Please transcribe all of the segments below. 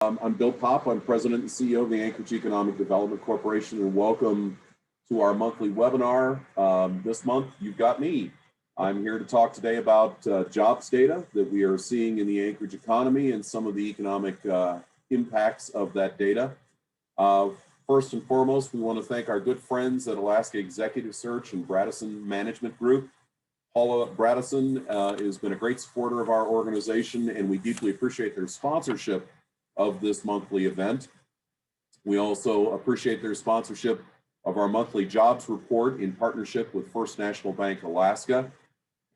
I'm Bill Popp. I'm President and CEO of the Anchorage Economic Development Corporation, and welcome to our monthly webinar. This month, you've got me. I'm here to talk today about jobs data that we are seeing in the Anchorage economy and some of the economic impacts of that data. First and foremost, we want to thank our good friends at Alaska Executive Search and Bradison Management Group. Paula Bradison has been a great supporter of our organization, and we deeply appreciate their sponsorship of this monthly event. We also appreciate their sponsorship of our monthly jobs report in partnership with First National Bank Alaska.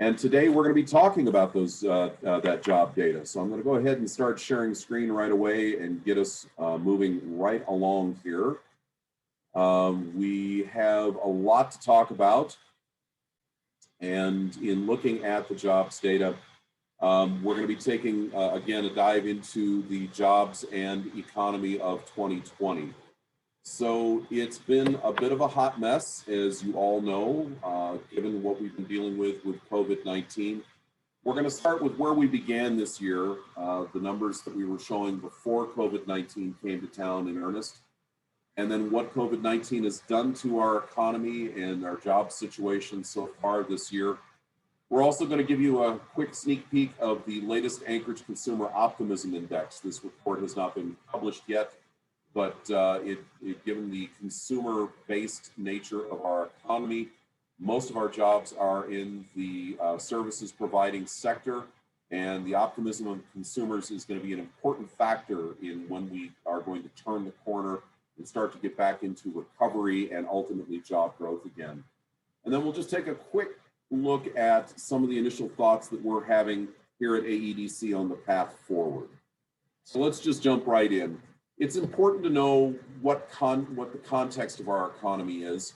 And today we're going to be talking about that job data. So I'm going to go ahead and start sharing screen right away and get us moving right along here. We have a lot to talk about. And in looking at the jobs data, we're going to be taking, again, a dive into the jobs and economy of 2020. So it's been a bit of a hot mess, as you all know, given what we've been dealing with COVID-19. We're going to start with where we began this year, the numbers that we were showing before COVID-19 came to town in earnest, and then what COVID-19 has done to our economy and our job situation so far this year. We're also going to give you a quick sneak peek of the latest Anchorage Consumer Optimism Index. This report has not been published yet, but given the consumer-based nature of our economy, most of our jobs are in the services providing sector, and the optimism of consumers is going to be an important factor in when we are going to turn the corner and start to get back into recovery and ultimately job growth again. And then we'll just take a quick look at some of the initial thoughts that we're having here at AEDC on the path forward. So let's just jump right in. It's important to know what the context of our economy is.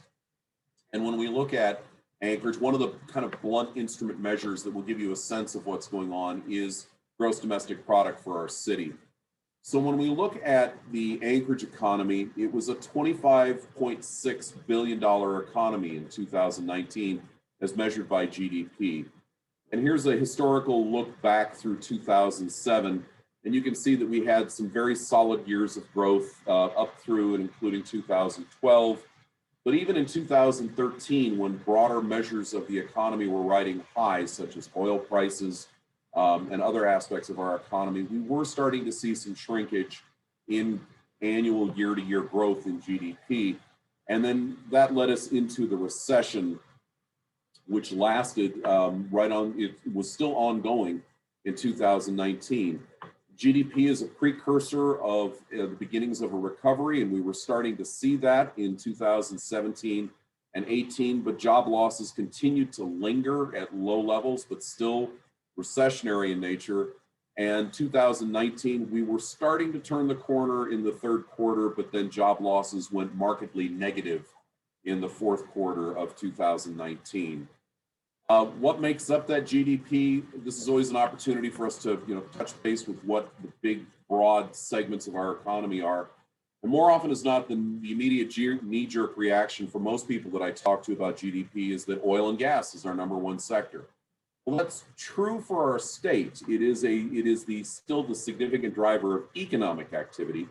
And when we look at Anchorage, one of the kind of blunt instrument measures that will give you a sense of what's going on is gross domestic product for our city. So when we look at the Anchorage economy, it was a $25.6 billion economy in 2019 as measured by GDP. And here's a historical look back through 2007. And you can see that we had some very solid years of growth up through and including 2012. But even in 2013, when broader measures of the economy were riding high, such as oil prices and other aspects of our economy, we were starting to see some shrinkage in annual year-to-year growth in GDP. And then that led us into the recession, which lasted it was still ongoing in 2019. GDP is a precursor of the beginnings of a recovery, and we were starting to see that in 2017 and 18, but job losses continued to linger at low levels, but still recessionary in nature. And 2019, we were starting to turn the corner in the third quarter, but then job losses went markedly negative in the fourth quarter of 2019. What makes up that GDP? This is always an opportunity for us to touch base with what the big, broad segments of our economy are. And more often as not, the immediate knee-jerk reaction for most people that I talk to about GDP is that oil and gas is our #1 sector. Well, that's true for our state. It is still the significant driver of economic activity.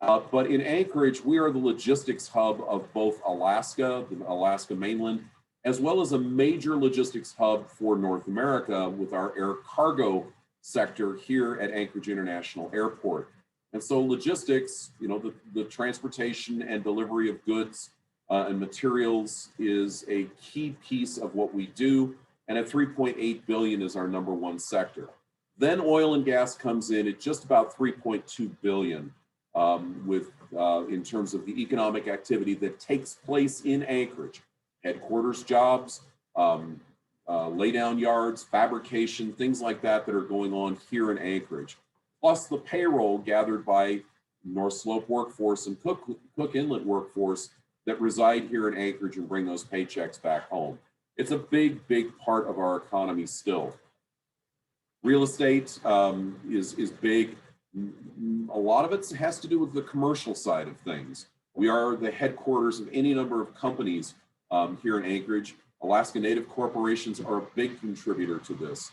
But in Anchorage, we are the logistics hub of both Alaska, the Alaska mainland, as well as a major logistics hub for North America with our air cargo sector here at Anchorage International Airport. And so logistics, the transportation and delivery of goods and materials is a key piece of what we do. And at $3.8 billion is our #1 sector. Then oil and gas comes in at just about $3.2 billion in terms of the economic activity that takes place in Anchorage. Headquarters jobs, laydown yards, fabrication, things like that are going on here in Anchorage. Plus the payroll gathered by North Slope workforce and Cook Inlet workforce that reside here in Anchorage and bring those paychecks back home. It's a big, big part of our economy still. Real estate is big. A lot of it has to do with the commercial side of things. We are the headquarters of any number of companies here in Anchorage. Alaska Native corporations are a big contributor to this.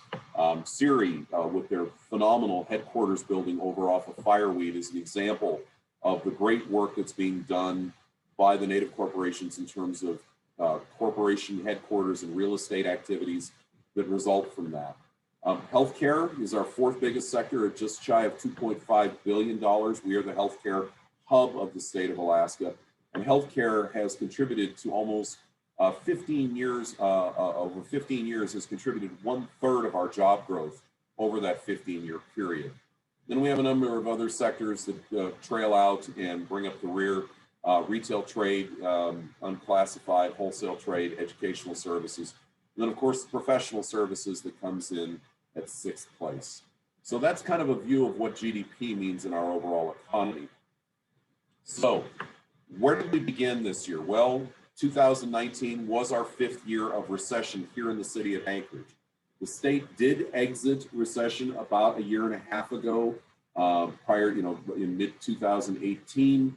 Siri, with their phenomenal headquarters building over off of Fireweed, is an example of the great work that's being done by the Native corporations in terms of corporation headquarters and real estate activities that result from that. Healthcare is our fourth biggest sector at just shy of $2.5 billion. We are the healthcare hub of the state of Alaska, and healthcare has contributed to almost 15 years, over 15 years has contributed 1/3 of our job growth over that 15-year period. Then we have a number of other sectors that trail out and bring up the rear. Retail trade, unclassified, wholesale trade, educational services. And then of course, professional services that comes in at 6th place. So that's kind of a view of what GDP means in our overall economy. So where did we begin this year? Well, 2019 was our 5th year of recession here in the city of Anchorage. The state did exit recession about a year and a half ago, prior, in mid-2018.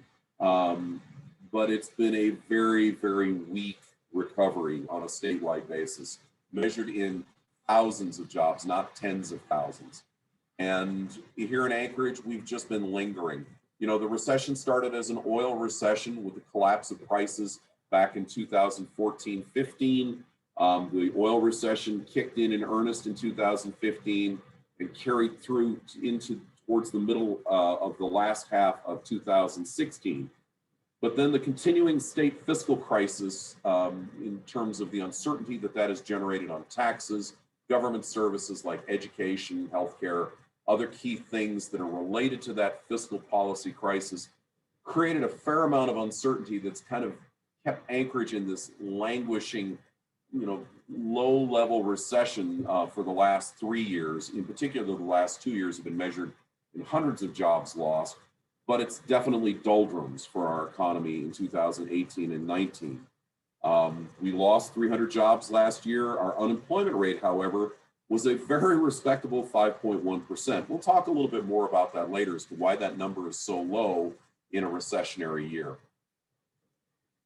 But it's been a very, very weak recovery on a statewide basis, measured in thousands of jobs, not tens of thousands. And here in Anchorage, we've just been lingering. The recession started as an oil recession with the collapse of prices back in 2014-15. The oil recession kicked in earnest in 2015 and carried through towards the middle of the last half of 2016. But then the continuing state fiscal crisis, in terms of the uncertainty that has generated on taxes, government services like education, healthcare, other key things that are related to that fiscal policy crisis, created a fair amount of uncertainty that's kind of kept Anchorage in this languishing, low-level recession for the last 3 years. In particular, the last 2 years have been measured in hundreds of jobs lost, but it's definitely doldrums for our economy in 2018 and 19. We lost 300 jobs last year. Our unemployment rate, however, was a very respectable 5.1%. We'll talk a little bit more about that later as to why that number is so low in a recessionary year.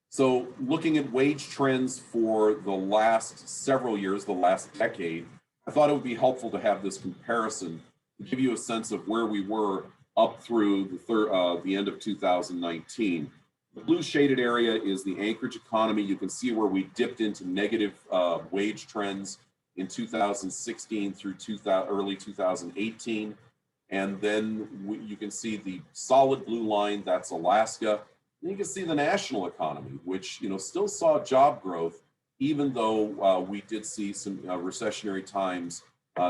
So looking at wage trends for the last several years, the last decade, I thought it would be helpful to have this comparison to give you a sense of where we were up through the end of 2019. The blue shaded area is the Anchorage economy. You can see where we dipped into negative wage trends in 2016 through early 2018. And then you can see the solid blue line, that's Alaska. And you can see the national economy, which still saw job growth, even though we did see some recessionary times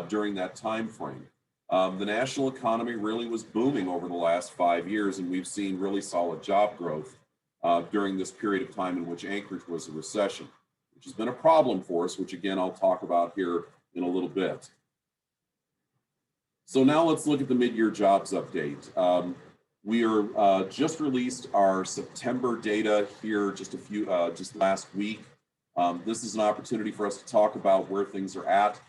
during that time frame. The national economy really was booming over the last 5 years, and we've seen really solid job growth during this period of time in which Anchorage was a recession, which has been a problem for us, which again, I'll talk about here in a little bit. So now let's look at the mid-year jobs update. We are just released our September data here just last week. This is an opportunity for us to talk about where things are at.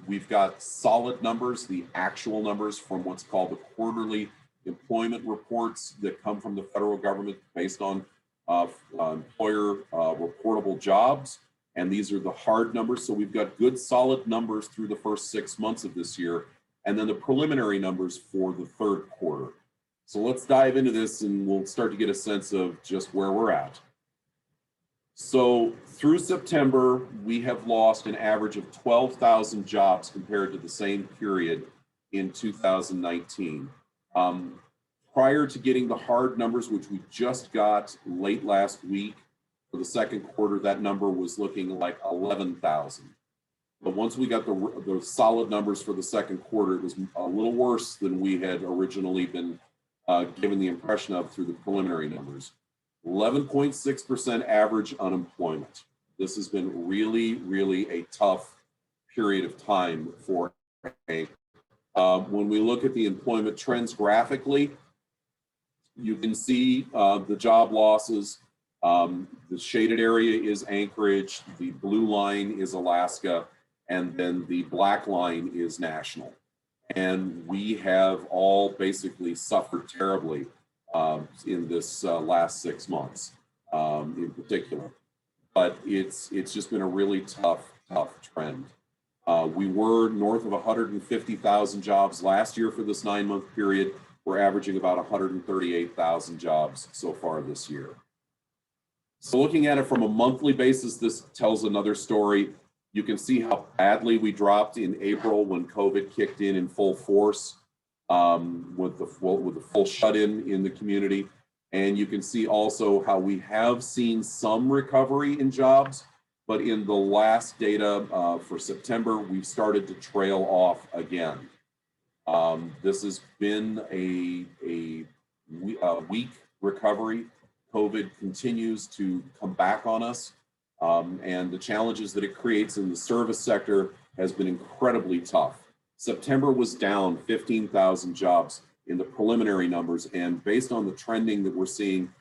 We've got solid numbers, the actual numbers from what's called the quarterly employment reports that come from the federal government based on employer reportable jobs. And these are the hard numbers. So we've got good solid numbers through the first 6 months of this year, and then the preliminary numbers for the 3rd quarter. So let's dive into this and we'll start to get a sense of just where we're at. So through September, we have lost an average of 12,000 jobs compared to the same period in 2019. Prior to getting the hard numbers, which we just got late last week for the 2nd quarter, that number was looking like 11,000. But once we got the solid numbers for the 2nd quarter, it was a little worse than we had originally been given the impression of through the preliminary numbers. 11.6% average unemployment. This has been really, really a tough period of time for Anchorage. When we look at the employment trends graphically, you can see the job losses. The shaded area is Anchorage, the blue line is Alaska, and then the black line is national. And we have all basically suffered terribly in this last 6 months in particular. but it's just been a really tough trend. We were north of 150,000 jobs last year for this 9-month period. We're averaging about 138,000 jobs so far this year. So looking at it from a monthly basis, this tells another story. You can see how badly we dropped in April when COVID kicked in full force, with the full shut-in in the community. And you can see also how we have seen some recovery in jobs, but in the last data for September, we've started to trail off again. This has been a weak recovery. COVID continues to come back on us, and the challenges that it creates in the service sector has been incredibly tough. September was down 15,000 jobs in the preliminary numbers, and based on the trending that we're seeing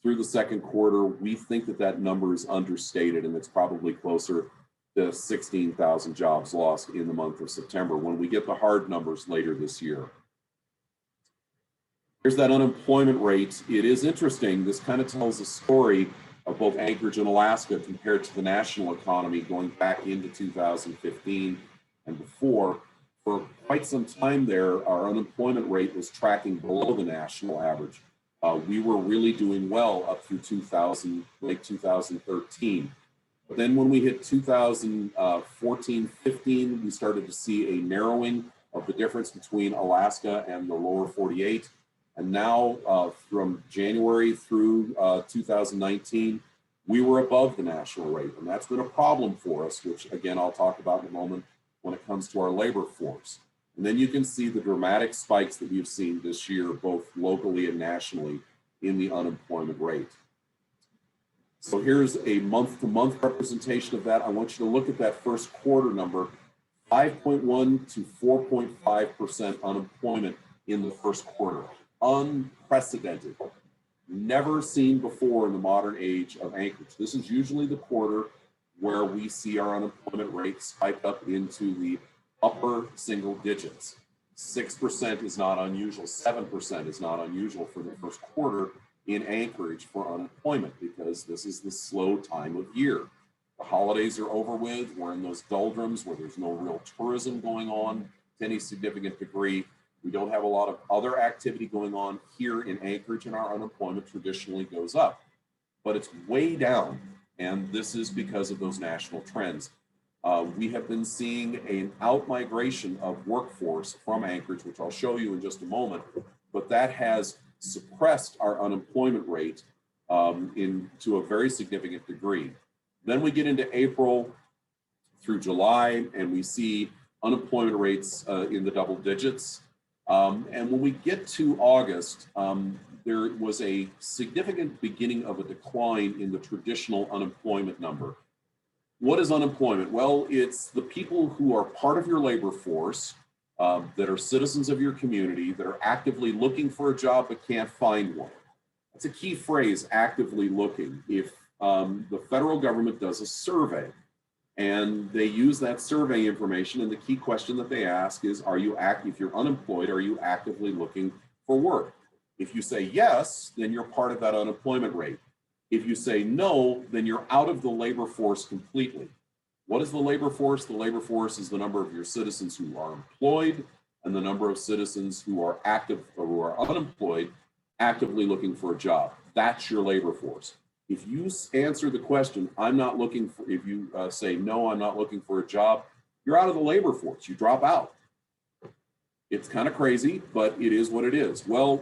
through the second quarter, we think that that number is understated, and it's probably closer to 16,000 jobs lost in the month of September when we get the hard numbers later this year. Here's that unemployment rate. It is interesting. This kind of tells a story of both Anchorage and Alaska compared to the national economy going back into 2015 and before. For quite some time there, our unemployment rate was tracking below the national average. We were really doing well up through late 2013. But then when we hit 2014, 15, we started to see a narrowing of the difference between Alaska and the lower 48. And now from January through 2019, we were above the national rate. And that's been a problem for us, which again, I'll talk about in a moment when it comes to our labor force. And then you can see the dramatic spikes that we've seen this year, both locally and nationally, in the unemployment rate. So here's a month-to-month representation of that. I want you to look at that first quarter number, 5.1 to 4.5% unemployment in the first quarter. Unprecedented, never seen before in the modern age of Anchorage. This is usually the quarter where we see our unemployment rate spike up into the upper single digits. 6% is not unusual, 7% is not unusual for the first quarter in Anchorage for unemployment, because this is the slow time of year. The holidays are over with, we're in those doldrums where there's no real tourism going on to any significant degree. We don't have a lot of other activity going on here in Anchorage, and our unemployment traditionally goes up. But it's way down, and this is because of those national trends. We have been seeing an out-migration of workforce from Anchorage, which I'll show you in just a moment, but that has suppressed our unemployment rate to a very significant degree. Then we get into April through July, and we see unemployment rates in the double digits. And when we get to August, there was a significant beginning of a decline in the traditional unemployment number. What is unemployment? Well, it's the people who are part of your labor force, that are citizens of your community, that are actively looking for a job but can't find one. That's a key phrase, actively looking. If the federal government does a survey, and they use that survey information, and the key question that they ask is, if you're unemployed, are you actively looking for work? If you say yes, then you're part of that unemployment rate. If you say no, then you're out of the labor force completely. What is the labor force? The labor force is the number of your citizens who are employed and the number of citizens who are active or who are unemployed, actively looking for a job. That's your labor force. If you answer the question, if you say, no, I'm not looking for a job, you're out of the labor force, you drop out. It's kind of crazy, but it is what it is. Well,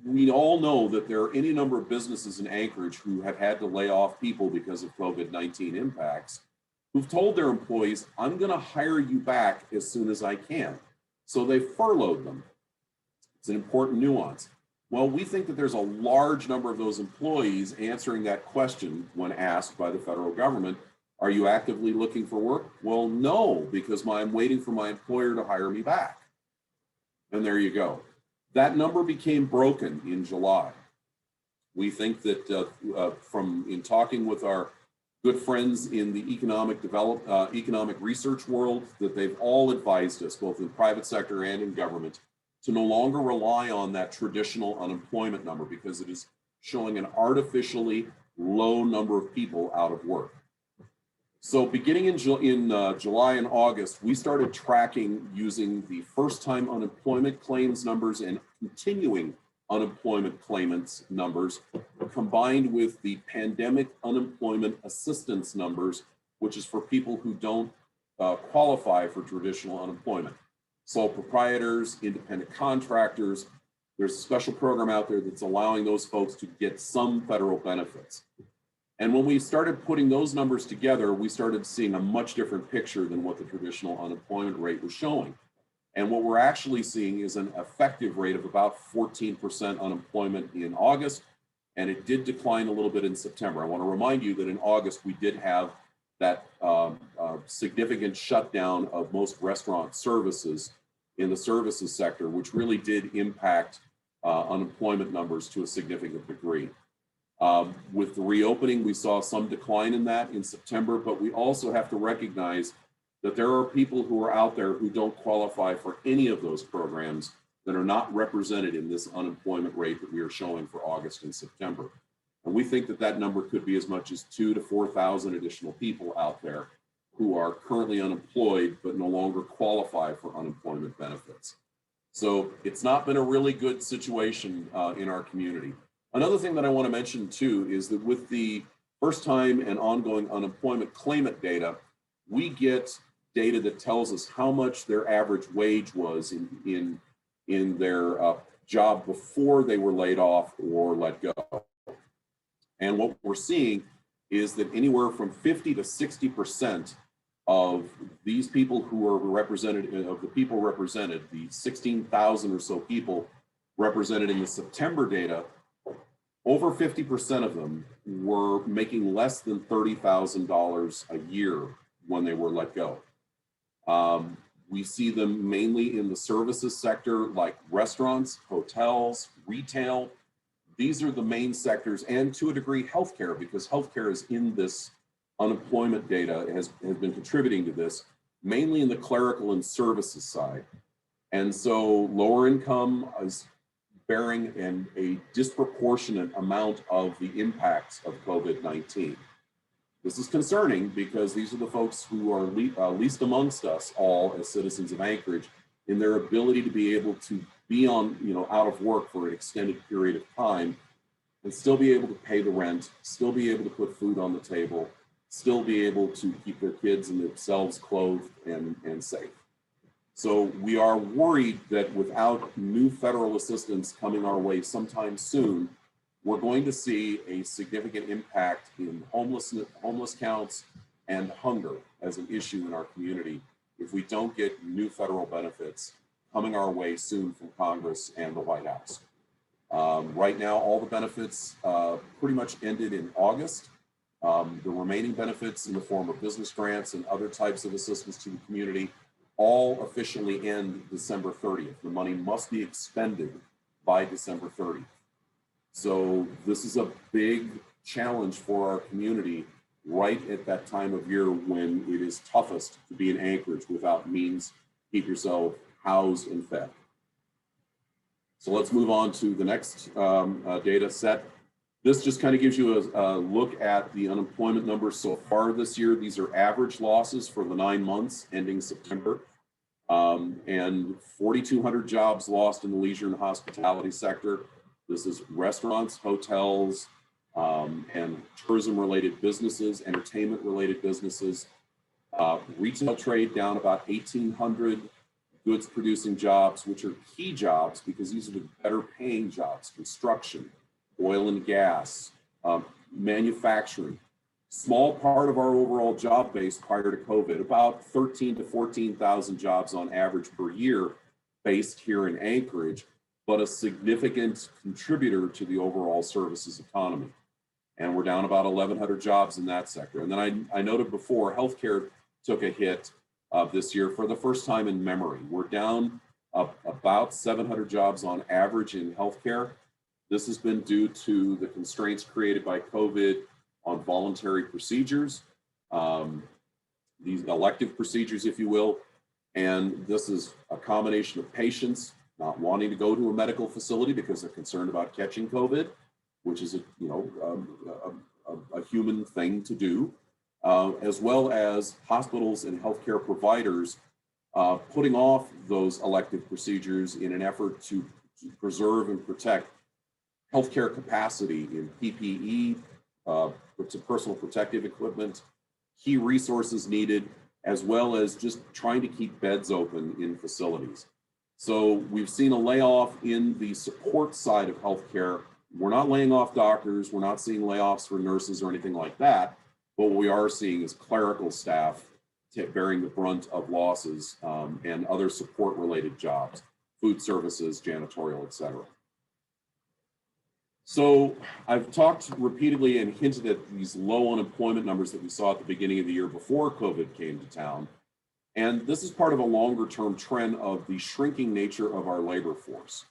we all know that there are any number of businesses in Anchorage who have had to lay off people because of COVID-19 impacts, who've told their employees, I'm gonna hire you back as soon as I can. So they furloughed them. It's an important nuance. Well, we think that there's a large number of those employees answering that question when asked by the federal government, are you actively looking for work? Well, no, because I'm waiting for my employer to hire me back. And there you go. That number became broken in July. We think that in talking with our good friends in the economic research world, that they've all advised us, both in private sector and in government, to no longer rely on that traditional unemployment number, because it is showing an artificially low number of people out of work. So beginning in July and August, we started tracking using the first-time unemployment claims numbers and continuing unemployment claimants numbers combined with the pandemic unemployment assistance numbers, which is for people who don't qualify for traditional unemployment. Sole proprietors, independent contractors, there's a special program out there that's allowing those folks to get some federal benefits. And when we started putting those numbers together, we started seeing a much different picture than what the traditional unemployment rate was showing. And what we're actually seeing is an effective rate of about 14% unemployment in August, and it did decline a little bit in September. I want to remind you that in August, we did have that significant shutdown of most restaurant services in the services sector, which really did impact unemployment numbers to a significant degree. With the reopening, we saw some decline in that in September, but we also have to recognize that there are people who are out there who don't qualify for any of those programs that are not represented in this unemployment rate that we are showing for August and September. And we think that that number could be as much as 2,000 to 4,000 additional people out there who are currently unemployed but no longer qualify for unemployment benefits. So it's not been a really good situation in our community. Another thing that I want to mention too is that with the first time and ongoing unemployment claimant data, we get data that tells us how much their average wage was in their job before they were laid off or let go. And what we're seeing is that anywhere from 50 to 60% of these people who are represented, of the people represented, the 16,000 or so people represented in the September data, over 50% of them were making less than $30,000 a year when they were let go. We see them mainly in the services sector like restaurants, hotels, retail. These are the main sectors, and to a degree healthcare, because healthcare is in this unemployment data, has been contributing to this, mainly in the clerical and services side. And so lower income is bearing a disproportionate amount of the impacts of COVID-19. This is concerning because these are the folks who are least amongst us all as citizens of Anchorage in their ability to be able to be on, out of work for an extended period of time and still be able to pay the rent, still be able to put food on the table, still be able to keep their kids and themselves clothed and safe. So we are worried that without new federal assistance coming our way sometime soon, we're going to see a significant impact in homeless counts and hunger as an issue in our community if we don't get new federal benefits coming our way soon from Congress and the White House. Right now, all the benefits pretty much ended in August. The remaining benefits in the form of business grants and other types of assistance to the community all officially end December 30th. The money must be expended by December 30th. So this is a big challenge for our community right at that time of year when it is toughest to be in Anchorage without means to keep yourself housed and fed. So let's move on to the next data set. This just kind of gives you a look at the unemployment numbers so far this year. These are average losses for the 9 months ending September. And 4,200 jobs lost in the leisure and hospitality sector. This is restaurants, hotels, and tourism-related businesses, entertainment-related businesses. Retail trade down about 1,800 goods-producing jobs, which are key jobs because these are the better-paying jobs: construction, oil and gas, manufacturing. Small part of our overall job base prior to COVID, about 13,000 to 14,000 jobs on average per year based here in Anchorage, but a significant contributor to the overall services economy. And we're down about 1,100 jobs in that sector. And then I noted before, healthcare took a hit this year for the first time in memory. We're down about 700 jobs on average in healthcare. This has been due to the constraints created by COVID on voluntary procedures, these elective procedures, if you will. And this is a combination of patients not wanting to go to a medical facility because they're concerned about catching COVID, which is a human thing to do. as well as hospitals and healthcare providers putting off those elective procedures in an effort to preserve and protect healthcare capacity in PPE, to personal protective equipment, key resources needed, as well as just trying to keep beds open in facilities. So we've seen a layoff in the support side of healthcare. We're not laying off doctors, we're not seeing layoffs for nurses or anything like that, but what we are seeing is clerical staff bearing the brunt of losses and other support related jobs, food services, janitorial, et cetera. So I've talked repeatedly and hinted at these low unemployment numbers that we saw at the beginning of the year before COVID came to town. And this is part of a longer term trend of the shrinking nature of our labor force.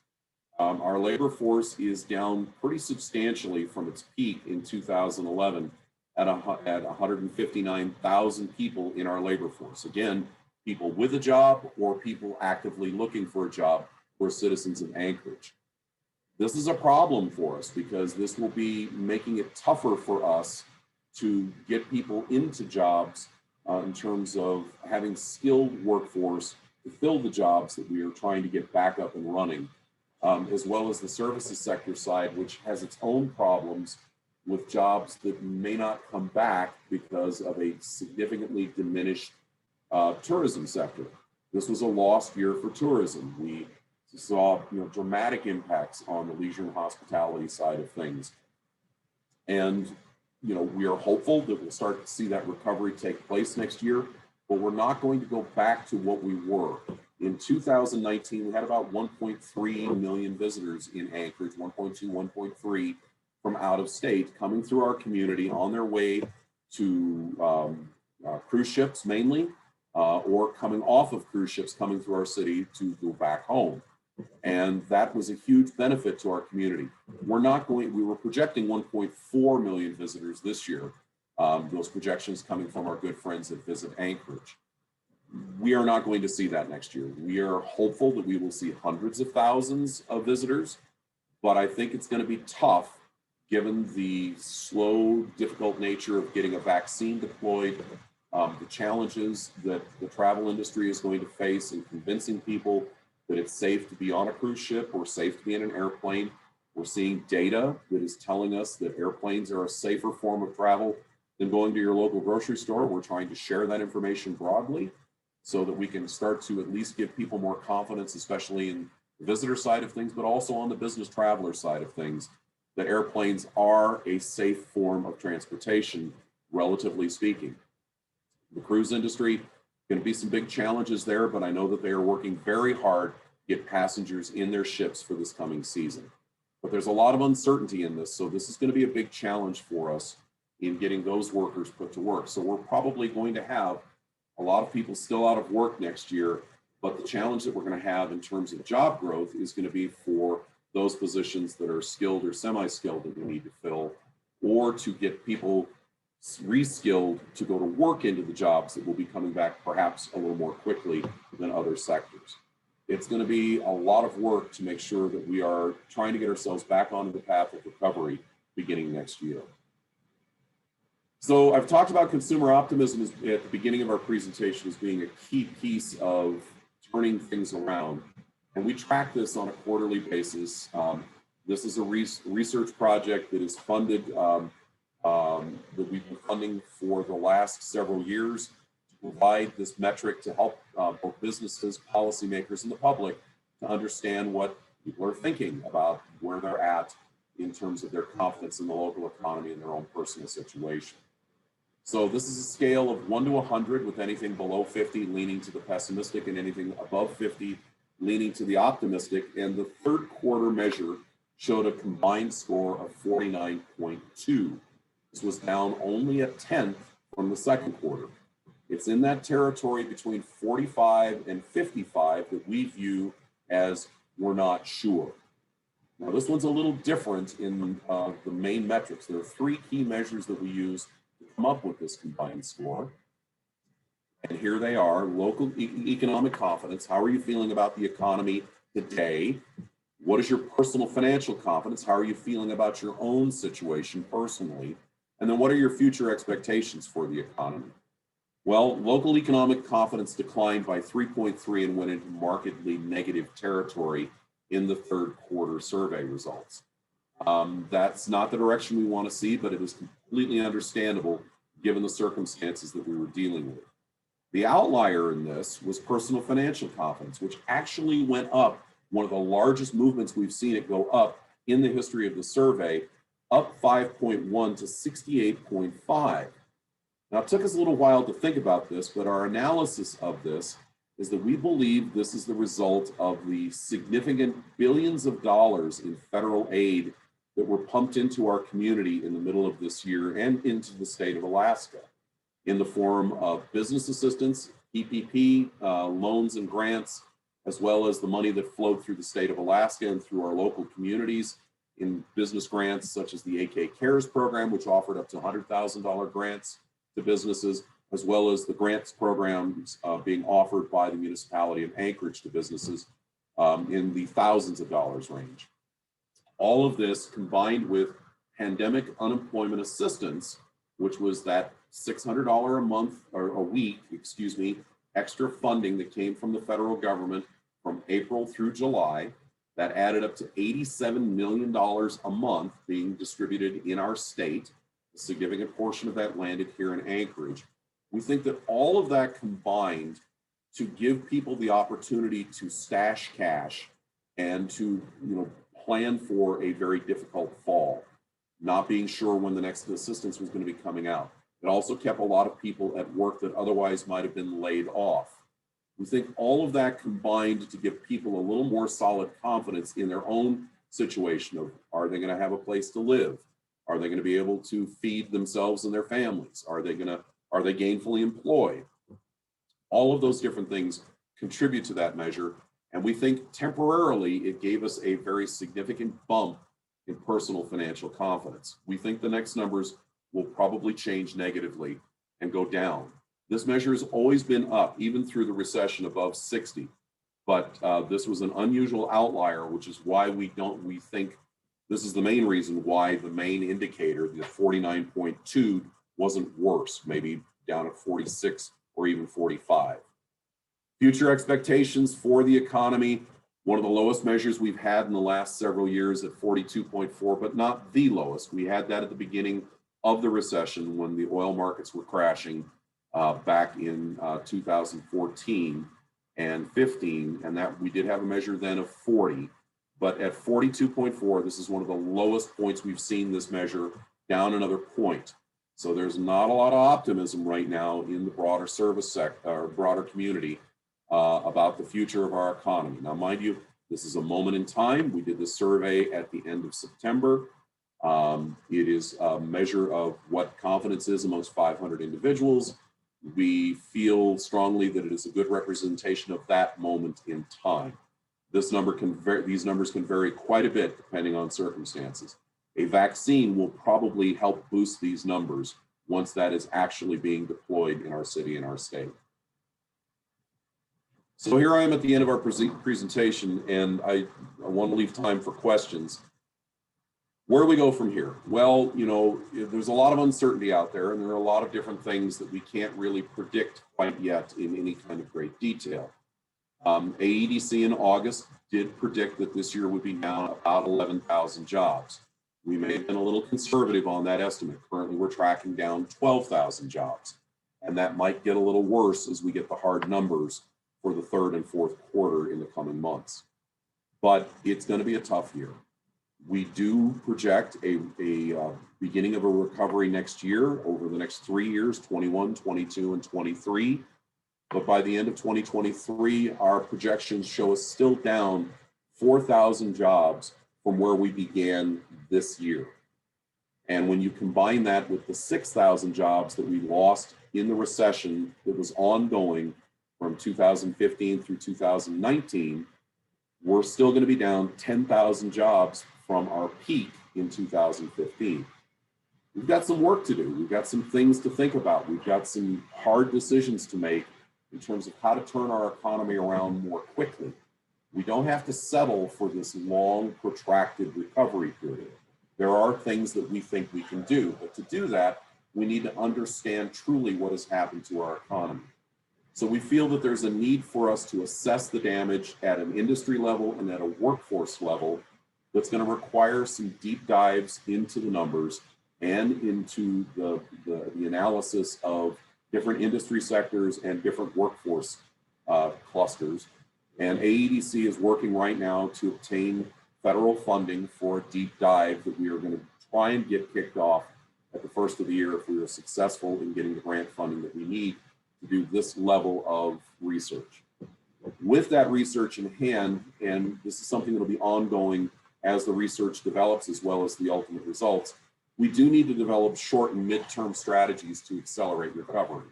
Our labor force is down pretty substantially from its peak in 2011 at 159,000 people in our labor force. Again, people with a job or people actively looking for a job who are citizens of Anchorage. This is a problem for us because this will be making it tougher for us to get people into jobs in terms of having skilled workforce to fill the jobs that we are trying to get back up and running, as well as the services sector side, which has its own problems with jobs that may not come back because of a significantly diminished tourism sector. This was a lost year for tourism. We saw dramatic impacts on the leisure and hospitality side of things. And we are hopeful that we'll start to see that recovery take place next year, but we're not going to go back to what we were. In 2019, we had about 1.3 million visitors in Anchorage, 1.2, 1.3 from out of state coming through our community on their way to cruise ships mainly, or coming off of cruise ships coming through our city to go back home. And that was a huge benefit to our community. We were projecting 1.4 million visitors this year. Those projections coming from our good friends that visit Anchorage. We are not going to see that next year. We are hopeful that we will see hundreds of thousands of visitors, but I think it's going to be tough given the slow, difficult nature of getting a vaccine deployed, the challenges that the travel industry is going to face in convincing people that it's safe to be on a cruise ship or safe to be in an airplane. We're seeing data that is telling us that airplanes are a safer form of travel than going to your local grocery store. We're trying to share that information broadly so that we can start to at least give people more confidence, especially in the visitor side of things, but also on the business traveler side of things, that airplanes are a safe form of transportation, relatively speaking. The cruise industry, going to be some big challenges there, but I know that they are working very hard to get passengers in their ships for this coming season. But there's a lot of uncertainty in this, so this is going to be a big challenge for us in getting those workers put to work. So we're probably going to have a lot of people still out of work next year, but the challenge that we're going to have in terms of job growth is going to be for those positions that are skilled or semi-skilled that we need to fill, or to get people reskilled to go to work into the jobs that will be coming back perhaps a little more quickly than other sectors. It's going to be a lot of work to make sure that we are trying to get ourselves back onto the path of recovery beginning next year. So I've talked about consumer optimism at the beginning of our presentation as being a key piece of turning things around. And we track this on a quarterly basis. This is a research project that is funded that we've been funding for the last several years to provide this metric to help both businesses, policymakers, and the public to understand what people are thinking about where they're at in terms of their confidence in the local economy and their own personal situation. So this is a scale of 1 to 100, with anything below 50 leaning to the pessimistic and anything above 50 leaning to the optimistic. And the third quarter measure showed a combined score of 49.2. This was down only a tenth from the second quarter. It's in that territory between 45 and 55 that we view as we're not sure. Now, this one's a little different in the main metrics. There are three key measures that we use to come up with this combined score. And here they are: local economic confidence. How are you feeling about the economy today? What is your personal financial confidence? How are you feeling about your own situation personally? And then what are your future expectations for the economy? Well, local economic confidence declined by 3.3 and went into markedly negative territory in the third quarter survey results. That's not the direction we want to see, but it is completely understandable given the circumstances that we were dealing with. The outlier in this was personal financial confidence, which actually went up, one of the largest movements we've seen it go up in the history of the survey, up 5.1 to 68.5. Now, it took us a little while to think about this, but our analysis of this is that we believe this is the result of the significant billions of dollars in federal aid that were pumped into our community in the middle of this year and into the state of Alaska in the form of business assistance, PPP, loans and grants, as well as the money that flowed through the state of Alaska and through our local communities in business grants such as the AK Cares program, which offered up to $100,000 grants to businesses, as well as the grants programs being offered by the municipality of Anchorage to businesses in the thousands of dollars range. All of this combined with pandemic unemployment assistance, which was that $600 a month or a week, extra funding that came from the federal government from April through July, that added up to $87 million a month being distributed in our state. A significant portion of that landed here in Anchorage. We think that all of that combined to give people the opportunity to stash cash and to plan for a very difficult fall, not being sure when the next assistance was going to be coming out. It also kept a lot of people at work that otherwise might have been laid off. We think all of that combined to give people a little more solid confidence in their own situation of, are they going to have a place to live? Are they going to be able to feed themselves and their families? Are they gainfully employed? All of those different things contribute to that measure. And we think temporarily it gave us a very significant bump in personal financial confidence. We think the next numbers will probably change negatively and go down. This measure has always been up, even through the recession, above 60. But this was an unusual outlier, which is why we think this is the main reason why the main indicator, the 49.2, wasn't worse, maybe down at 46 or even 45. Future expectations for the economy, one of the lowest measures we've had in the last several years at 42.4, but not the lowest. We had that at the beginning of the recession when the oil markets were crashing back in 2014 and 15, and that we did have a measure then of 40. But at 42.4, this is one of the lowest points we've seen this measure, down another point. So there's not a lot of optimism right now in the broader service sector or broader community about the future of our economy. Now, mind you, this is a moment in time. We did this survey at the end of September. It is a measure of what confidence is amongst 500 individuals. We feel strongly that it is a good representation of that moment in time. These numbers can vary quite a bit depending on circumstances. A vaccine will probably help boost these numbers once that is actually being deployed in our city and our state. So here I am at the end of our presentation, and I want to leave time for questions. Where do we go from here? Well, there's a lot of uncertainty out there, and there are a lot of different things that we can't really predict quite yet in any kind of great detail. AEDC in August did predict that this year would be down about 11,000 jobs. We may have been a little conservative on that estimate. Currently, we're tracking down 12,000 jobs, and that might get a little worse as we get the hard numbers for the third and fourth quarter in the coming months. But it's going to be a tough year. We do project a beginning of a recovery next year, over the next 3 years, 21, 22, and 23. But by the end of 2023, our projections show us still down 4,000 jobs from where we began this year. And when you combine that with the 6,000 jobs that we lost in the recession that was ongoing from 2015 through 2019, we're still going to be down 10,000 jobs from our peak in 2015. We've got some work to do. We've got some things to think about. We've got some hard decisions to make in terms of how to turn our economy around more quickly. We don't have to settle for this long, protracted recovery period. There are things that we think we can do, but to do that, we need to understand truly what has happened to our economy. So we feel that there's a need for us to assess the damage at an industry level and at a workforce level that's going to require some deep dives into the numbers and into the analysis of different industry sectors and different workforce clusters. And AEDC is working right now to obtain federal funding for a deep dive that we are going to try and get kicked off at the first of the year if we are successful in getting the grant funding that we need to do this level of research. With that research in hand, and this is something that will be ongoing as the research develops as well as the ultimate results, we do need to develop short and midterm strategies to accelerate recovery.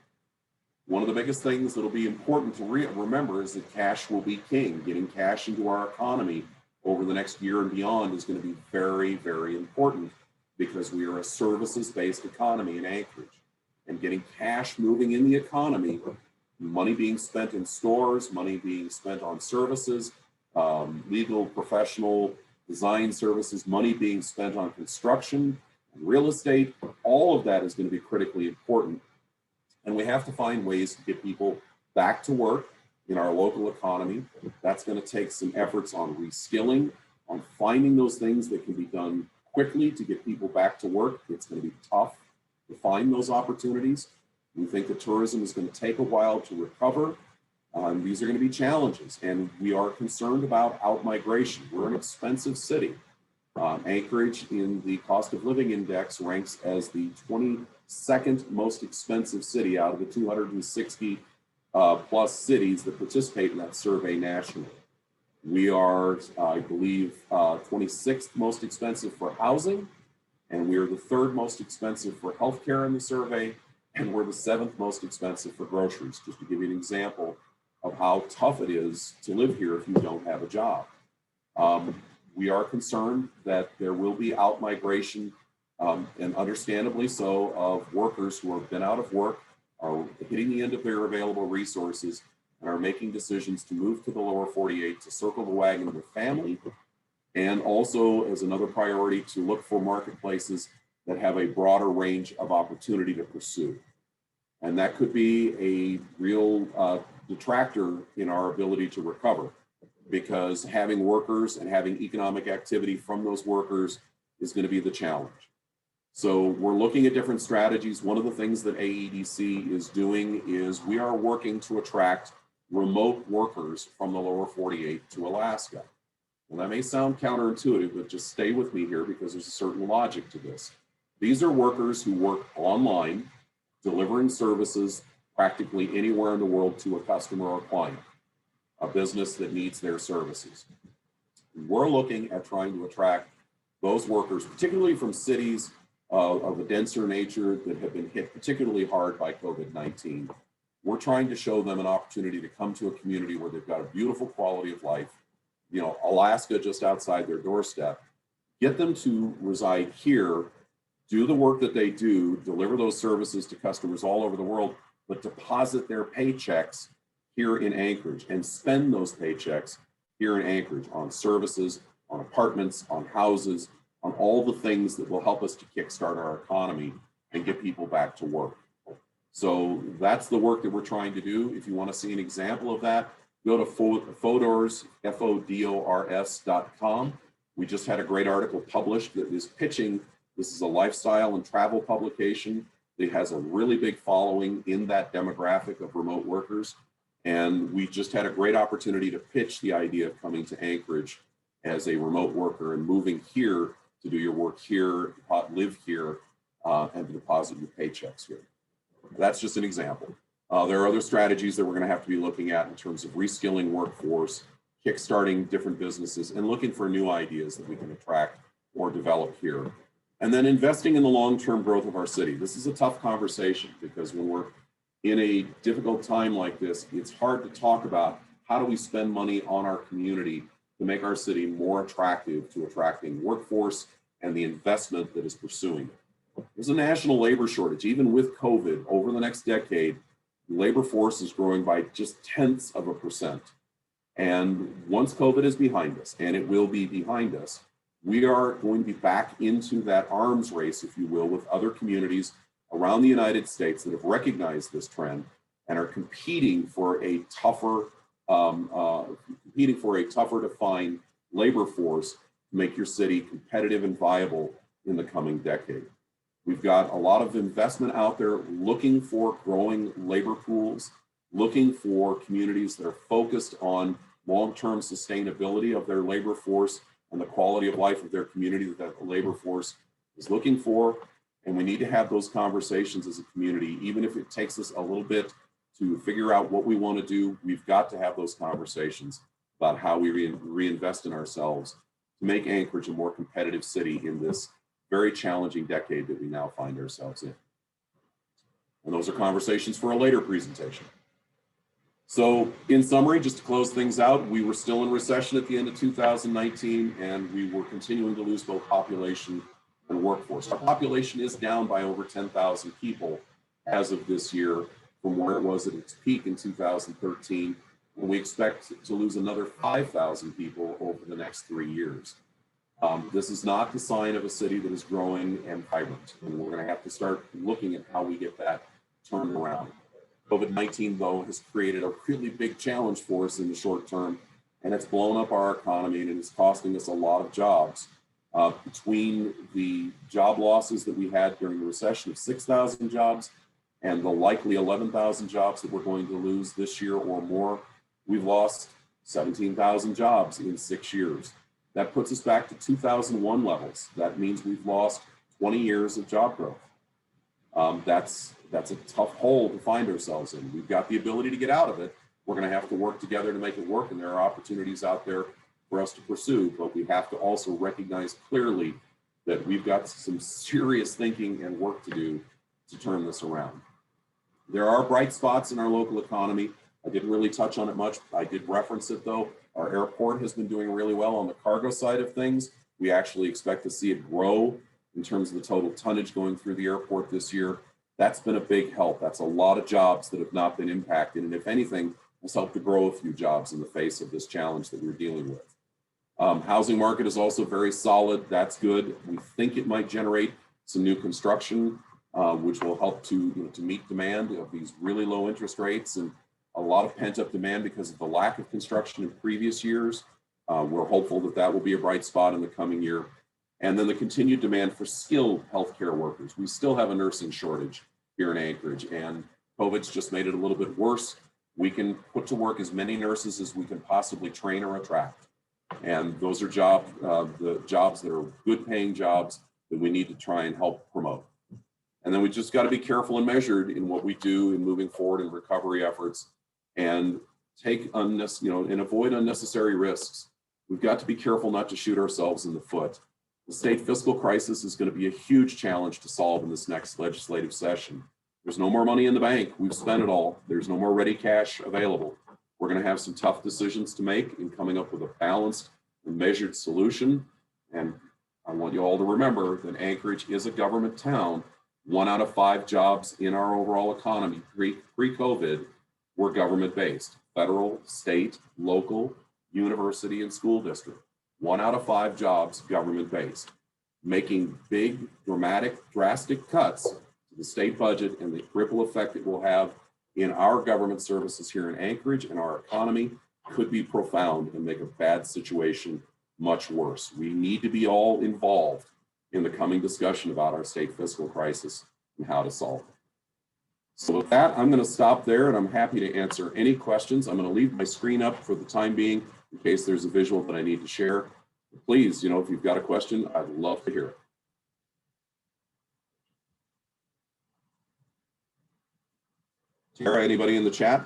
One of the biggest things that will be important to remember is that cash will be king. Getting cash into our economy over the next year and beyond is going to be very, very important because we are a services-based economy in Anchorage. And getting cash moving in the economy, money being spent in stores, money being spent on services, legal, professional, design services, money being spent on construction, real estate, all of that is going to be critically important. And we have to find ways to get people back to work in our local economy. That's going to take some efforts on reskilling, on finding those things that can be done quickly to get people back to work. It's going to be tough to find those opportunities. We think that tourism is going to take a while to recover. These are going to be challenges, and we are concerned about out-migration. We're an expensive city. Anchorage in the cost of living index ranks as the 22nd most expensive city out of the 260 plus cities that participate in that survey nationally. We are, I believe, 26th most expensive for housing, and we are the 3rd most expensive for healthcare in the survey, and we're the 7th most expensive for groceries, just to give you an example of how tough it is to live here if you don't have a job. We are concerned that there will be out-migration, and understandably so, of workers who have been out of work, are hitting the end of their available resources, and are making decisions to move to the lower 48 to circle the wagon with family, and also as another priority to look for marketplaces that have a broader range of opportunity to pursue. And that could be a real detractor in our ability to recover, because having workers and having economic activity from those workers is going to be the challenge. So we're looking at different strategies. One of the things that AEDC is doing is we are working to attract remote workers from the lower 48 to Alaska. And that may sound counterintuitive, but just stay with me here because there's a certain logic to this. These are workers who work online, delivering services practically anywhere in the world to a customer or client, a business that needs their services. We're looking at trying to attract those workers, particularly from cities of a denser nature that have been hit particularly hard by COVID-19. We're trying to show them an opportunity to come to a community where they've got a beautiful quality of life, you know, Alaska just outside their doorstep, get them to reside here, do the work that they do, deliver those services to customers all over the world, but deposit their paychecks here in Anchorage and spend those paychecks here in Anchorage on services, on apartments, on houses, on all the things that will help us to kickstart our economy and get people back to work. So that's the work that we're trying to do. If you want to see an example of that, go to Fodors, FODORS.com. We just had a great article published that is pitching. This is a lifestyle and travel publication that has a really big following in that demographic of remote workers. And we just had a great opportunity to pitch the idea of coming to Anchorage as a remote worker and moving here to do your work here, live here, and to deposit your paychecks here. That's just an example. There are other strategies that we're going to have to be looking at in terms of reskilling workforce, kickstarting different businesses, and looking for new ideas that we can attract or develop here. And then investing in the long-term growth of our city. This is a tough conversation because when we're in a difficult time like this, it's hard to talk about how do we spend money on our community to make our city more attractive to attracting workforce and the investment that is pursuing it. There's a national labor shortage. Even with COVID, over the next decade, the labor force is growing by just 0.1%. And once COVID is behind us, and it will be behind us, We are going to be back into that arms race, if you will, with other communities around the United States that have recognized this trend and are competing for a tougher to find labor force to make your city competitive and viable in the coming decade. We've got a lot of investment out there looking for growing labor pools, looking for communities that are focused on long-term sustainability of their labor force and the quality of life of their community that the labor force is looking for. And we need to have those conversations as a community, even if it takes us a little bit to figure out what we want to do. We've got to have those conversations about how we reinvest in ourselves to make Anchorage a more competitive city in this very challenging decade that we now find ourselves in. And those are conversations for a later presentation. So in summary, just to close things out, we were still in recession at the end of 2019, and we were continuing to lose both population and workforce. Our population is down by over 10,000 people as of this year from where it was at its peak in 2013, and we expect to lose another 5,000 people over the next 3 years. This is not the sign of a city that is growing and vibrant, and we're going to have to start looking at how we get that turned around. COVID-19, though, has created a really big challenge for us in the short term, and it's blown up our economy, and it's costing us a lot of jobs. Between the job losses that we had during the recession of 6,000 jobs and the likely 11,000 jobs that we're going to lose this year or more, we've lost 17,000 jobs in 6 years. That puts us back to 2001 levels. That means we've lost 20 years of job growth. That's a tough hole to find ourselves in. We've got the ability to get out of it. We're going to have to work together to make it work, and there are opportunities out there for us to pursue, but we have to also recognize clearly that we've got some serious thinking and work to do to turn this around. There are bright spots in our local economy. I didn't really touch on it much. I did reference it though. Our airport has been doing really well on the cargo side of things. We actually expect to see it grow in terms of the total tonnage going through the airport this year. That's been a big help. That's a lot of jobs that have not been impacted. And if anything, has helped to grow a few jobs in the face of this challenge that we're dealing with. Housing market is also very solid. That's good. We think it might generate some new construction, which will help to meet demand of these really low interest rates and a lot of pent up demand because of the lack of construction in previous years. We're hopeful that that will be a bright spot in the coming year. And then the continued demand for skilled healthcare workers. We still have a nursing shortage here in Anchorage, and COVID's just made it a little bit worse. We can put to work as many nurses as we can possibly train or attract. And those are the jobs that are good paying jobs that we need to try and help promote. And then we just got to be careful and measured in what we do in moving forward in recovery efforts and and avoid unnecessary risks. We've got to be careful not to shoot ourselves in the foot. The state fiscal crisis is going to be a huge challenge to solve in this next legislative session. There's no more money in the bank. We've spent it all. There's no more ready cash available. We're going to have some tough decisions to make in coming up with a balanced and measured solution. And I want you all to remember that Anchorage is a government town. 1 out of 5 jobs in our overall economy pre-COVID were government-based: federal, state, local, university, and school district. 1 out of 5 jobs government-based. Making big, drastic cuts to the state budget and the ripple effect it will have in our government services here in Anchorage and our economy could be profound and make a bad situation much worse. We need to be all involved in the coming discussion about our state fiscal crisis and how to solve it. So with that, I'm going to stop there, and I'm happy to answer any questions. I'm going to leave my screen up for the time being in case there's a visual that I need to share. Please, if you've got a question, I'd love to hear it. Tara, anybody in the chat?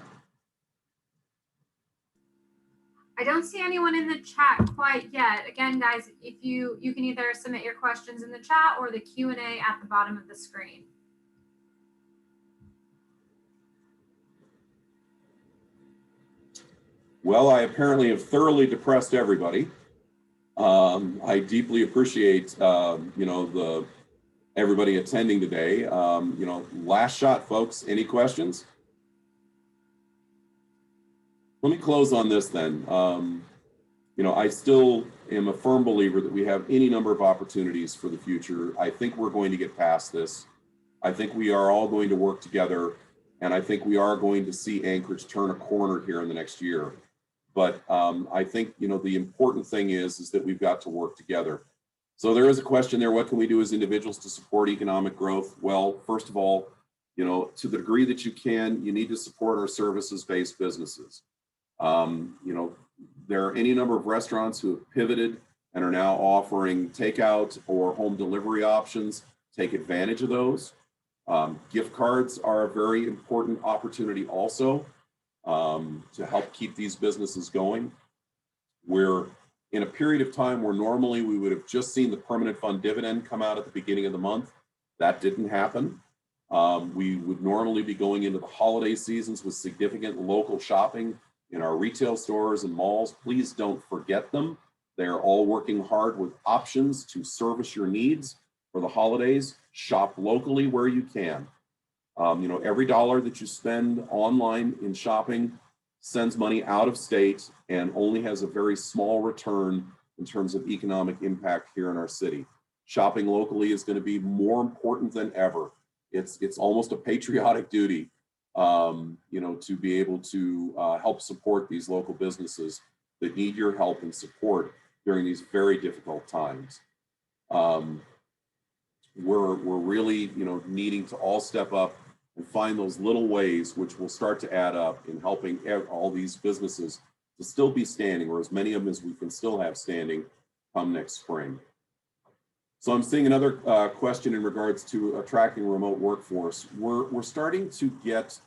I don't see anyone in the chat quite yet. Again, guys, if you can either submit your questions in the chat or the Q&A at the bottom of the screen. Well, I apparently have thoroughly depressed everybody. I deeply appreciate, everybody attending today. Last shot, folks. Any questions? Let me close on this then. I still am a firm believer that we have any number of opportunities for the future. I think we're going to get past this. I think we are all going to work together, and I think we are going to see Anchorage turn a corner here in the next year. But I think, you know, the important thing is that we've got to work together. So there is a question there, what can we do as individuals to support economic growth? Well, first of all, you know, to the degree that you can, you need to support our services-based businesses. You know, there are any number of restaurants who have pivoted and are now offering takeout or home delivery options. Take advantage of those. Gift cards are a very important opportunity also to help keep these businesses going. We're in a period of time where normally we would have just seen the permanent fund dividend come out at the beginning of the month. That didn't happen. We would normally be going into the holiday seasons with significant local shopping in our retail stores and malls. Please don't forget them. They're all working hard with options to service your needs for the holidays. Shop locally where you can. You know, every dollar that you spend online in shopping sends money out of state and only has a very small return in terms of economic impact here in our city. Shopping locally is going to be more important than ever. It's almost a patriotic duty, you know, to be able to help support these local businesses that need your help and support during these very difficult times. We're really, you know, needing to all step up and find those little ways which will start to add up in helping all these businesses to still be standing, or as many of them as we can still have standing come next spring. So I'm seeing another question in regards to attracting remote workforce. We're starting to get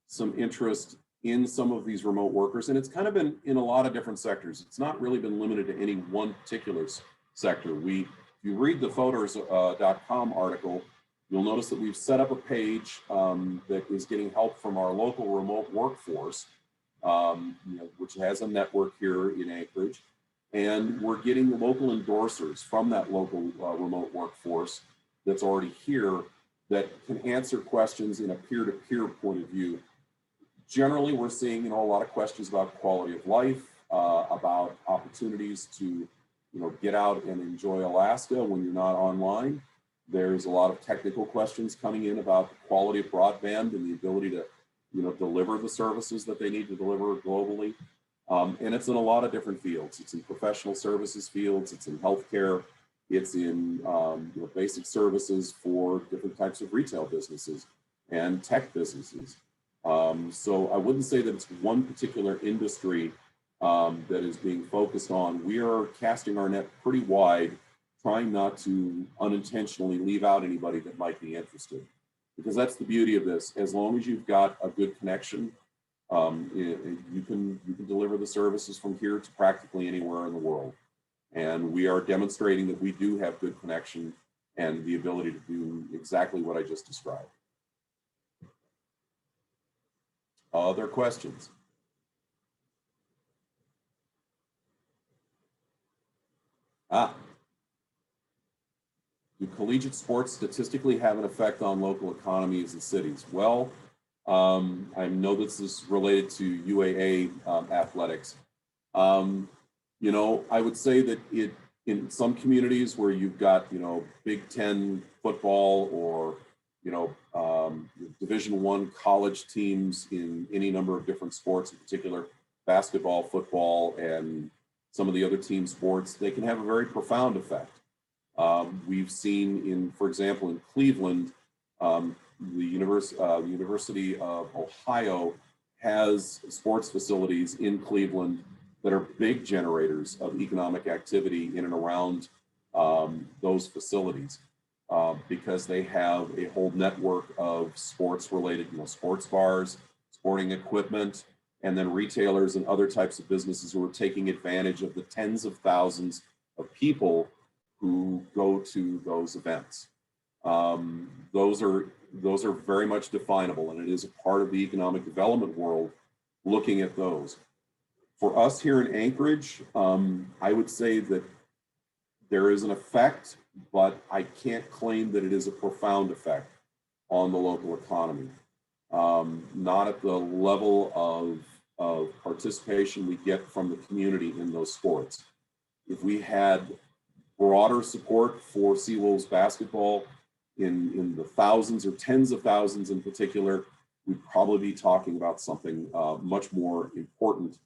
some interest in some of these remote workers, and it's kind of been in a lot of different sectors. It's not really been limited to any one particular sector. If you read the Voters.com article, you'll notice that we've set up a page that is getting help from our local remote workforce, you know, which has a network here in Anchorage. And we're getting local endorsers from that local remote workforce that's already here that can answer questions in a peer-to-peer point of view. Generally, we're seeing, you know, a lot of questions about quality of life, about opportunities to, you know, get out and enjoy Alaska when you're not online. There's a lot of technical questions coming in about the quality of broadband and the ability to, you know, deliver the services that they need to deliver globally. And it's in a lot of different fields. It's in professional services fields, it's in healthcare, it's in you know, basic services for different types of retail businesses and tech businesses. So I wouldn't say that it's one particular industry that is being focused on. We are casting our net pretty wide, trying not to unintentionally leave out anybody that might be interested. Because that's the beauty of this. As long as you've got a good connection, you can deliver the services from here to practically anywhere in the world. And we are demonstrating that we do have good connection and the ability to do exactly what I just described. Other questions? Do collegiate sports statistically have an effect on local economies and cities? Well, I know this is related to UAA athletics. You know, I would say that in some communities where you've got, you know, Big Ten football or, you know, Division I college teams in any number of different sports, in particular basketball, football, and some of the other team sports, they can have a very profound effect. We've seen for example, in Cleveland, the University of Ohio has sports facilities in Cleveland that are big generators of economic activity in and around those facilities because they have a whole network of sports related, you know, sports bars, sporting equipment, and then retailers and other types of businesses who are taking advantage of the tens of thousands of people who go to those events. Those are very much definable, and it is a part of the economic development world looking at those. For us here in Anchorage, I would say that there is an effect, but I can't claim that it is a profound effect on the local economy. Not at the level of participation we get from the community in those sports. If we had broader support for Seawolves basketball in the thousands or tens of thousands in particular, we'd probably be talking about something much more important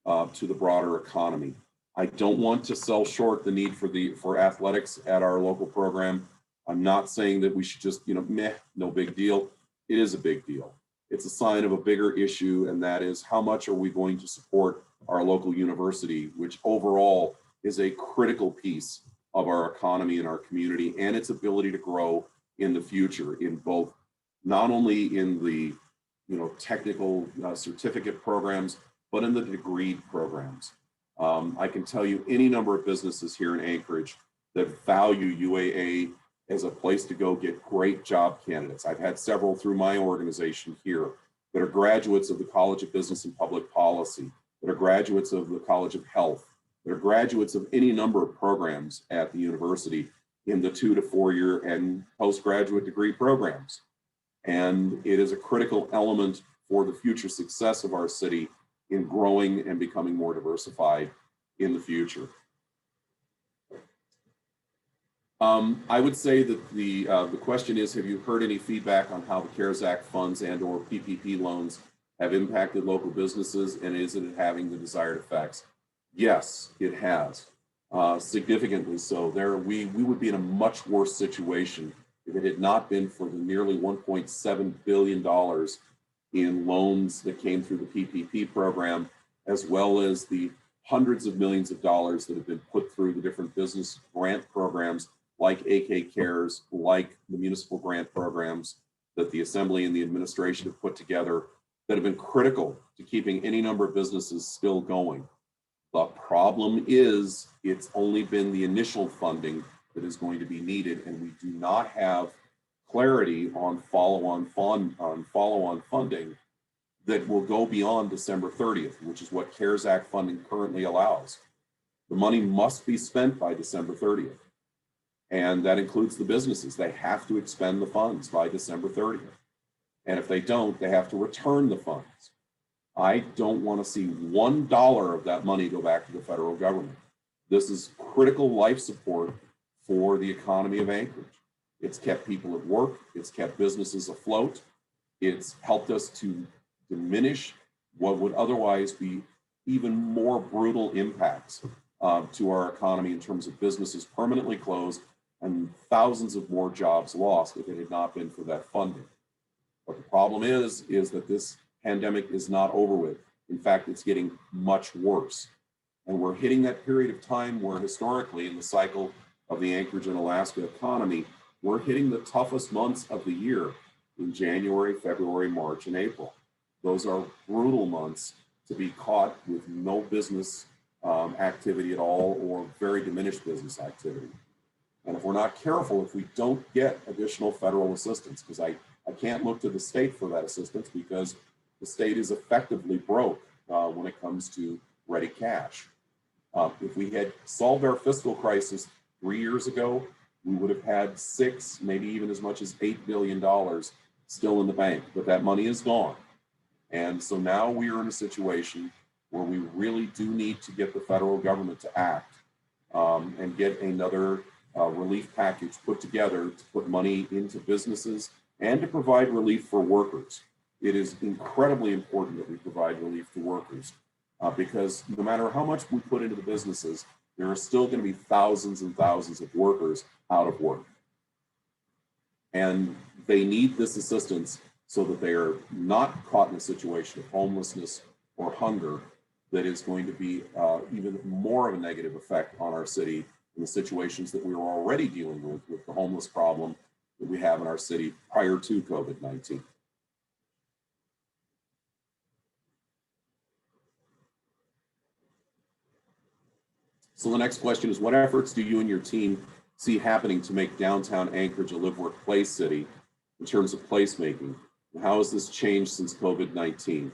to the broader economy. I don't want to sell short the need for athletics at our local program. I'm not saying that we should just, meh, no big deal. It is a big deal. It's a sign of a bigger issue, and that is how much are we going to support our local university, which overall is a critical piece of our economy and our community and its ability to grow in the future in both, not only in the technical certificate programs, but in the degree programs. I can tell you any number of businesses here in Anchorage that value UAA as a place to go get great job candidates. I've had several through my organization here that are graduates of the College of Business and Public Policy, that are graduates of the College of Health, that are graduates of any number of programs at the university in the 2 to 4 year and postgraduate degree programs. And it is a critical element for the future success of our city in growing and becoming more diversified in the future. I would say that the question is, have you heard any feedback on how the CARES Act funds and/or PPP loans have impacted local businesses, and is it having the desired effects? Yes, it has, significantly so. We would be in a much worse situation if it had not been for the nearly $1.7 billion in loans that came through the PPP program, as well as the hundreds of millions of dollars that have been put through the different business grant programs like AK Cares, like the municipal grant programs that the Assembly and the administration have put together that have been critical to keeping any number of businesses still going. The problem is it's only been the initial funding that is going to be needed, and we do not have clarity on follow-on funding that will go beyond December 30th, which is what CARES Act funding currently allows. The money must be spent by December 30th. And that includes the businesses. They have to expend the funds by December 30th. And if they don't, they have to return the funds. I don't want to see $1 of that money go back to the federal government. This is critical life support for the economy of Anchorage. It's kept people at work. It's kept businesses afloat. It's helped us to diminish what would otherwise be even more brutal impacts to our economy in terms of businesses permanently closed and thousands of more jobs lost if it had not been for that funding. But the problem is that this pandemic is not over with. In fact, it's getting much worse. And we're hitting that period of time where historically in the cycle of the Anchorage and Alaska economy, we're hitting the toughest months of the year in January, February, March, and April. Those are brutal months to be caught with no business activity at all, or very diminished business activity. And if we're not careful, if we don't get additional federal assistance, because I can't look to the state for that assistance because the state is effectively broke when it comes to ready cash. If we had solved our fiscal crisis 3 years ago, we would have had $6, maybe even as much as $8 billion still in the bank, but that money is gone. And so now we are in a situation where we really do need to get the federal government to act and get another relief package put together to put money into businesses and to provide relief for workers. It is incredibly important that we provide relief to workers because no matter how much we put into the businesses, there are still going to be thousands and thousands of workers out of work. And they need this assistance so that they are not caught in a situation of homelessness or hunger that is going to be even more of a negative effect on our city in the situations that we are already dealing with the homeless problem that we have in our city prior to COVID-19. So the next question is, what efforts do you and your team see happening to make downtown Anchorage a live, work, play city in terms of placemaking? And how has this changed since COVID-19?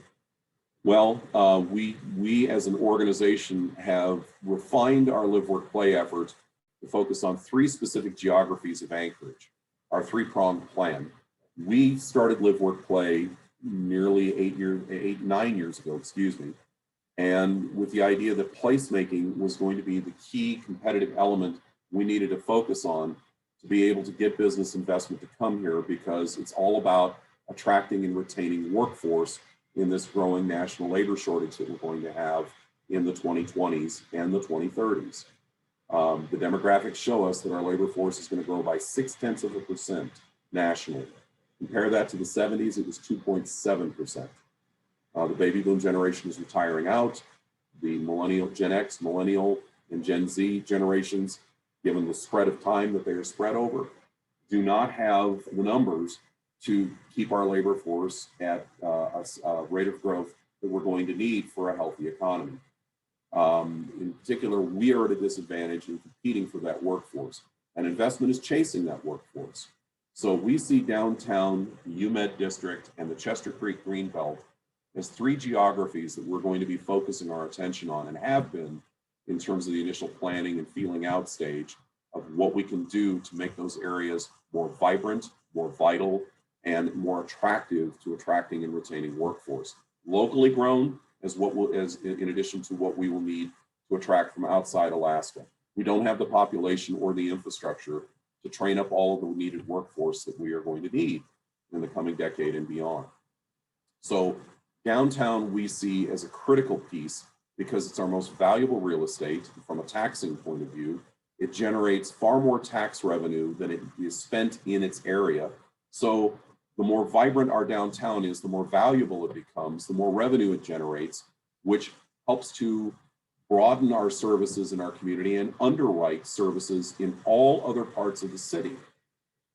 Well, we as an organization have refined our live, work, play efforts to focus on 3 specific geographies of Anchorage, our 3-pronged plan. We started live, work, play nearly 9 years ago, And with the idea that placemaking was going to be the key competitive element we needed to focus on to be able to get business investment to come here, because it's all about attracting and retaining workforce in this growing national labor shortage that we're going to have in the 2020s and the 2030s. The demographics show us that our labor force is going to grow by 0.6% nationally. Compare that to the 70s, it was 2.7%. The baby boom generation is retiring out. The millennial, Gen X, millennial, and Gen Z generations, given the spread of time that they are spread over, do not have the numbers to keep our labor force at a rate of growth that we're going to need for a healthy economy. In particular, we are at a disadvantage in competing for that workforce, and investment is chasing that workforce. So we see downtown, the UMed district, and the Chester Creek Greenbelt as three geographies that we're going to be focusing our attention on, and have been, in terms of the initial planning and feeling out stage of what we can do to make those areas more vibrant, more vital, and more attractive to attracting and retaining workforce. Locally grown as in addition to what we will need to attract from outside Alaska. We don't have the population or the infrastructure to train up all of the needed workforce that we are going to need in the coming decade and beyond. So downtown we see as a critical piece because it's our most valuable real estate from a taxing point of view. It generates far more tax revenue than it is spent in its area. So the more vibrant our downtown is, the more valuable it becomes, the more revenue it generates, which helps to broaden our services in our community and underwrite services in all other parts of the city.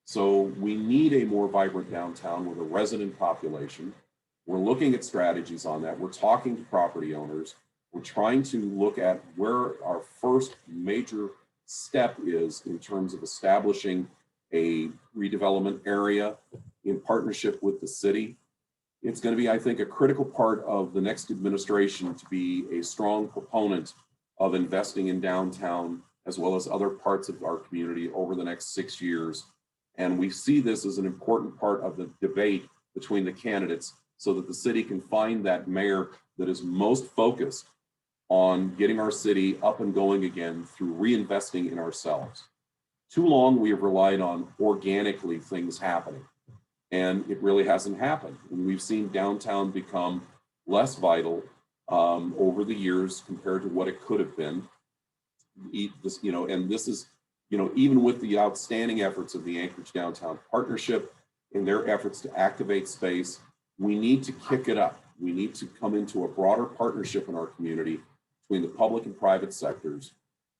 So we need a more vibrant downtown with a resident population. We're looking at strategies on that. We're talking to property owners. We're trying to look at where our first major step is in terms of establishing a redevelopment area in partnership with the city. It's going to be, I think, a critical part of the next administration to be a strong proponent of investing in downtown as well as other parts of our community over the next 6 years. And we see this as an important part of the debate between the candidates so that the city can find that mayor that is most focused on getting our city up and going again through reinvesting in ourselves. Too long we have relied on organically things happening, and it really hasn't happened. And we've seen downtown become less vital over the years compared to what it could have been. And this is, even with the outstanding efforts of the Anchorage Downtown Partnership in their efforts to activate space, we need to kick it up. We need to come into a broader partnership in our community between the public and private sectors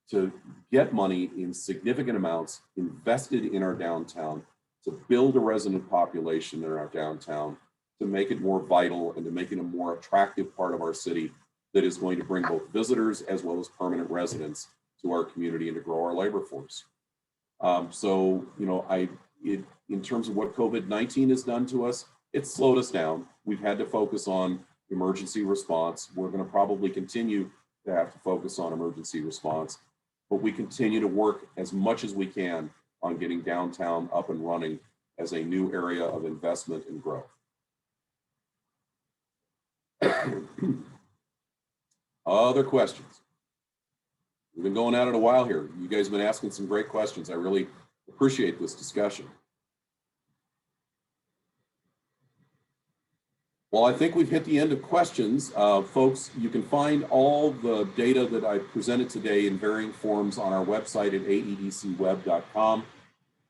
to get money in significant amounts invested in our downtown, to build a resident population in our downtown, to make it more vital and to make it a more attractive part of our city that is going to bring both visitors as well as permanent residents to our community and to grow our labor force. In terms of what COVID-19 has done to us, it's slowed us down. We've had to focus on emergency response. We're going to probably continue to have to focus on emergency response, but we continue to work as much as we can on getting downtown up and running as a new area of investment and growth. Other questions? We've been going at it a while here. You guys have been asking some great questions. I really appreciate this discussion. Well, I think we've hit the end of questions. Folks, you can find all the data that I presented today in varying forms on our website at aedcweb.com.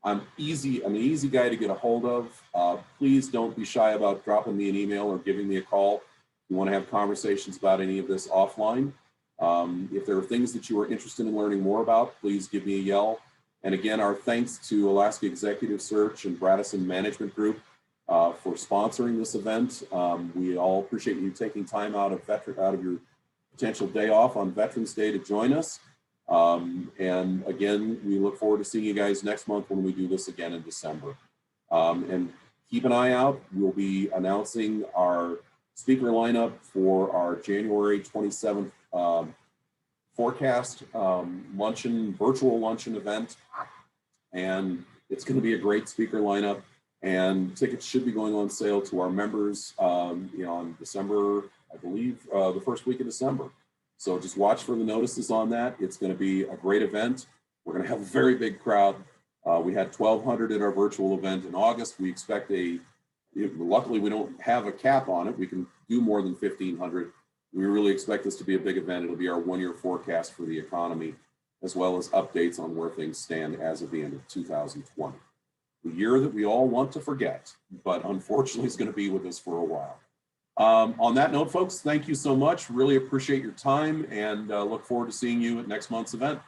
I'm an easy guy to get a hold of. Please don't be shy about dropping me an email or giving me a call. If you want to have conversations about any of this offline. If there are things that you are interested in learning more about, please give me a yell. And again, our thanks to Alaska Executive Search and Bradison Management Group for sponsoring this event. We all appreciate you taking time out of your potential day off on Veterans Day to join us. And again, we look forward to seeing you guys next month when we do this again in December. And keep an eye out. We'll be announcing our speaker lineup for our January 27th forecast virtual luncheon event. And it's going to be a great speaker lineup. And tickets should be going on sale to our members on December, I believe, the first week of December. So just watch for the notices on that. It's going to be a great event. We're going to have a very big crowd. We had 1,200 at our virtual event in August. We expect luckily we don't have a cap on it. We can do more than 1,500. We really expect this to be a big event. It'll be our one-year forecast for the economy, as well as updates on where things stand as of the end of 2020. The year that we all want to forget, but unfortunately is going to be with us for a while. On that note, folks, thank you so much. Really appreciate your time and look forward to seeing you at next month's event.